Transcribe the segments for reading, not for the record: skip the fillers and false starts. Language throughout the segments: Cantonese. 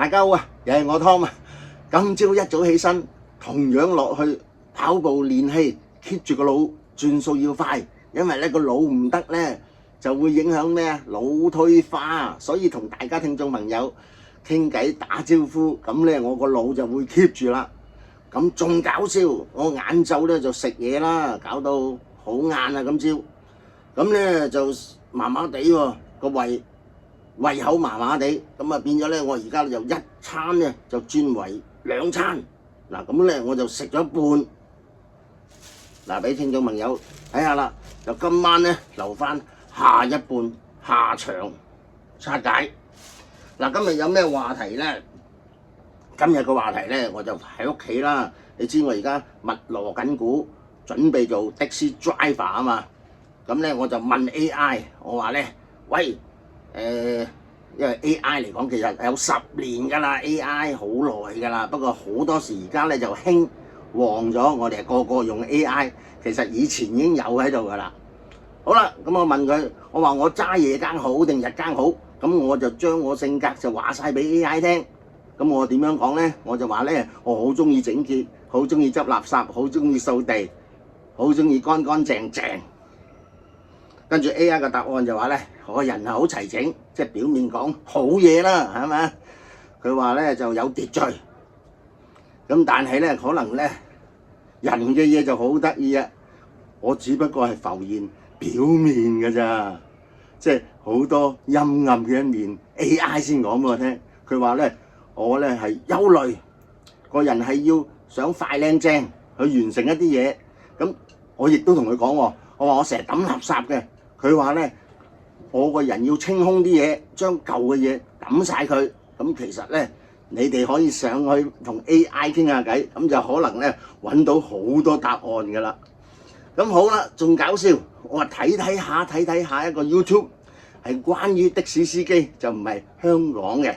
大家好啊，又係我 Tom 啊。今朝一早起身，同樣落去跑步練氣 ，keep 住個腦轉數要快，因為咧個腦唔得咧，就會影響咩啊？腦退化，所以同大家聽眾朋友傾偈打招呼，咁咧我個腦就會 keep 住啦。咁仲搞笑，我晏晝咧就食嘢啦，搞到好晏啊今朝，咁咧就麻麻地喎個胃口麻麻地，咁啊變咗咧，我而家就一餐咧就轉為兩餐。嗱咁咧我就食咗一半。嗱，俾聽眾朋友睇下啦，就今晚咧留翻下一半下場拆解。嗱，今日有咩話題咧？今日個話題咧，我就喺屋企啦。你知我而家密鑼緊鼓，準備做的士 driver 啊嘛。咁咧我就問 AI， 我話咧，喂，因為 AI 嚟講其實有10年㗎啦 ，AI 好耐㗎啦。不過好多時而家咧就興旺咗，我哋個個用 AI， 其實以前已經有喺度㗎啦。好啦，咁我問佢，我話我揸夜更好定日更好？咁我就將我性格就話晒俾 AI 聽。咁我點樣講咧？我就話咧，我好中意整潔，好中意執垃圾，好中意掃地，好中意乾乾淨淨。跟住 A.I. 嘅答案就話咧，我個人係好齊整，即係表面講好嘢啦，係咪？佢話咧就有秩序，咁但係咧可能咧人嘅嘢就好得意啊！我只不過係浮現表面㗎咋，即係好多陰暗嘅一面 A.I. 先講俾我聽。佢話咧我咧係憂慮，個人係要想快靚正去完成一啲嘢。咁我亦都同佢講喎，我話我成日抌垃圾嘅。佢話咧，我個人要清空啲嘢，將舊嘅嘢抌晒佢。咁其實咧，你哋可以上去同 AI 傾下偈，咁就可能咧揾到好多答案㗎啦。咁好啦，仲搞笑，我話睇睇下一個 YouTube 係關於的士司機，就唔係香港嘅，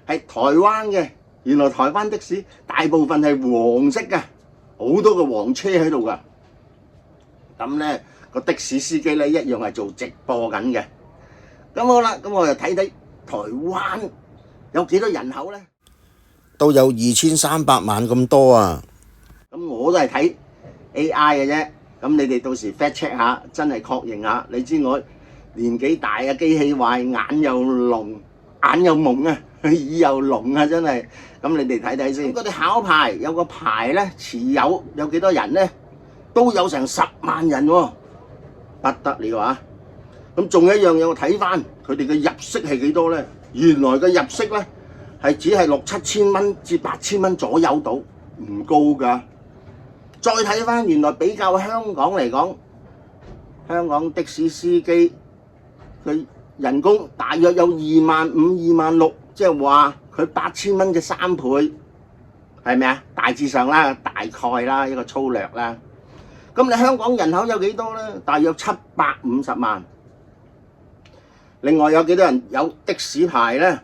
係台灣嘅。原來台灣的士大部分係黃色㗎，好多個黃車喺度㗎。咁咧。個的士司機咧一樣係做直播緊嘅。咁好啦，咁我就睇睇台灣有幾多人口咧？都有2300萬咁多啊！咁我都係睇 AI 嘅啫。咁你哋到時 fact check 下，真係確認下。你知我年紀大啊，機器壞，眼又聾，眼又矇啊，耳又聾啊，真係。咁你哋睇睇先。嗰啲考牌有個牌咧，持有幾多人咧？都有成10萬人喎。不得了啊！咁仲有一樣嘢，我睇翻佢哋嘅入息係幾多咧？原來嘅入息咧係只係6、7千蚊至8千蚊左右到，唔高㗎。再睇翻原來比較香港嚟講，香港的士司機佢人工大約有25000、26000，即係話佢8千蚊嘅3倍，係咪啊？大致上啦，大概啦，一個粗略啦。咁你香港人口有幾多咧？大約750萬。另外有幾多人有的士牌咧？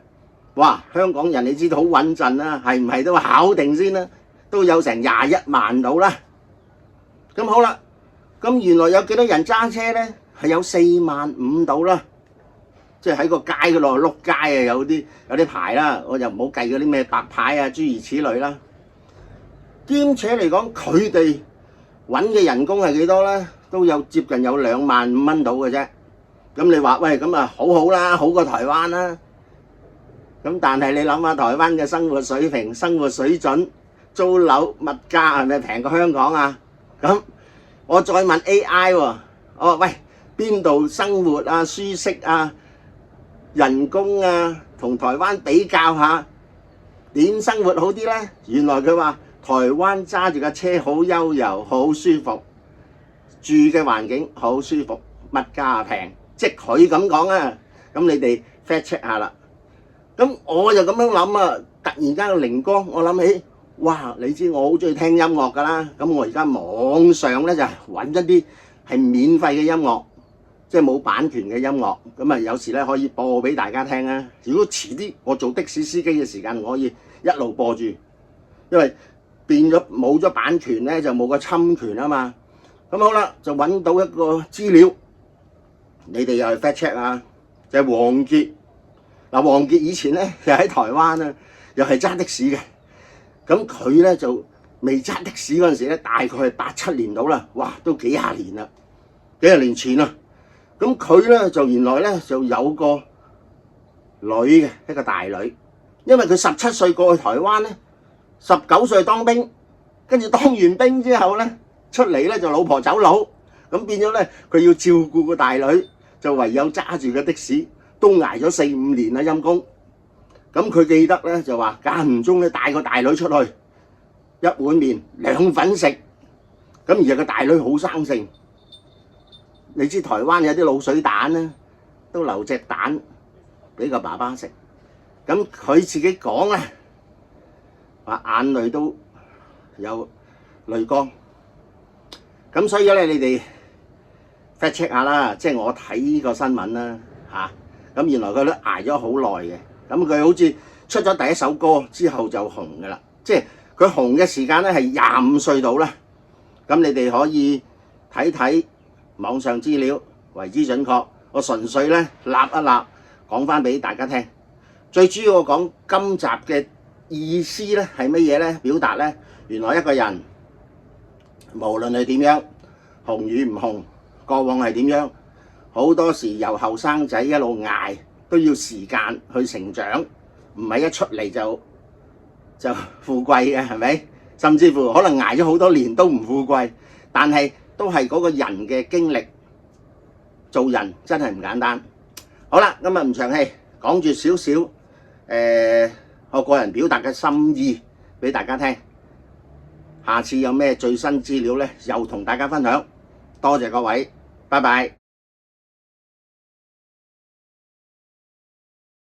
哇！香港人你知道好穩陣啦，係唔係都考定先啦？都有成21萬到啦。咁好啦，咁原來有幾多人揸車咧？係有45000到啦。即係喺個街嗰度碌街啊，有啲牌啦，我就唔好計嗰啲咩白牌啊，諸如此類啦。兼且嚟講，佢哋揾嘅人工係幾多咧？都有接近有25000蚊到嘅啫。咁你話喂，咁啊好好啦，好過台灣啦。咁但係你諗下台灣嘅生活水平、生活水準、租樓物價係咪平過香港啊？咁我再問 AI 喎，我話喂，邊度生活啊、舒適啊、人工啊，同台灣比較下，點生活好啲咧？原來佢話台灣揸住架車好悠遊，好舒服，住嘅環境好舒服，物價平，即係佢咁講啊。咁你哋 fact check 下啦。咁我就咁樣諗啊，突然間個靈光，我諗起，哇！你知我好中意聽音樂㗎啦。咁我而家網上咧就揾一啲係免費嘅音樂，即係冇版權嘅音樂。咁啊有時咧可以播俾大家聽啊。如果遲啲我做的士司機嘅時間，我可以一路播住，因為變咗冇咗版權咧，就冇個侵權啊嘛。咁好啦，就揾到一個資料，你哋又係 fact check 啊，就係王傑。嗱，王傑以前咧又喺台灣啊，又係揸的士嘅。咁佢咧就未揸的士嗰陣時咧，大概係87年到啦，哇，都幾廿年啦，幾廿年前啦。咁佢咧就原來咧就有個女嘅，一個大女，因為佢17歲過去台灣咧，19歲當兵，跟住當完兵之後咧出嚟咧就老婆走佬，咁變咗咧佢要照顧個大女，就唯有揸住個的士，都捱咗4-5年啦陰公。咁佢記得咧就話間唔中咧帶個大女出去，一碗麵2粉食，咁而家個大女好生性，你知台灣有啲滷水蛋咧，都留隻蛋俾個爸爸食。咁佢自己講啊，話眼淚都有淚光。咁所以咧，你哋 fact check 下啦，即係我睇呢個新聞啦嚇。咁原來佢都捱咗好耐嘅。咁佢好似出咗第一首歌之後就紅㗎啦，即係佢紅嘅時間咧係25歲到啦。咁你哋可以睇睇網上資料為之準確。我純粹咧立一立講翻俾大家聽。最主要我講今集嘅意思咧係乜嘢咧？表達咧，原來一個人無論係點樣紅與唔紅，過往係點樣，好多時由後生仔一路捱都要時間去成長，唔係一出嚟就富貴嘅，係咪？甚至乎可能捱咗好多年都唔富貴，但係都係嗰個人嘅經歷。做人真係唔簡單。好啦，今日唔長氣，講住少少我個人表達嘅心意俾大家聽。下次有咩最新資料咧，又同大家分享。多謝各位，拜拜。